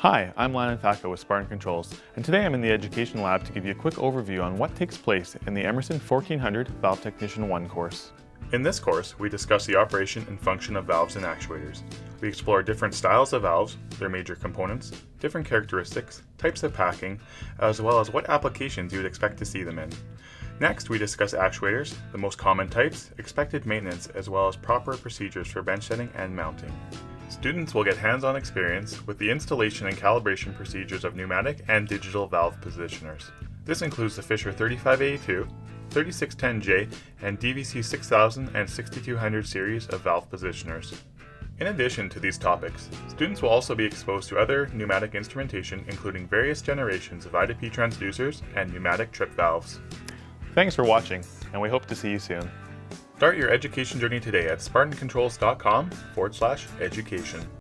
Hi, I'm Lannan Thacker with Spartan Controls, and today I'm in the Education Lab to give you a quick overview on what takes place in the Emerson 1400 Valve Technician 1 course. In this course, we discuss the operation and function of valves and actuators. We explore different styles of valves, their major components, different characteristics, types of packing, as well as what applications you would expect to see them in. Next, we discuss actuators, the most common types, expected maintenance, as well as proper procedures for bench setting and mounting. Students will get hands-on experience with the installation and calibration procedures of pneumatic and digital valve positioners. This includes the Fisher 3582, 3610J, and DVC 6000 and 6200 series of valve positioners. In addition to these topics, students will also be exposed to other pneumatic instrumentation, including various generations of I2P transducers and pneumatic trip valves. Thanks for watching, and we hope to see you soon. Start your education journey today at spartancontrols.com/education.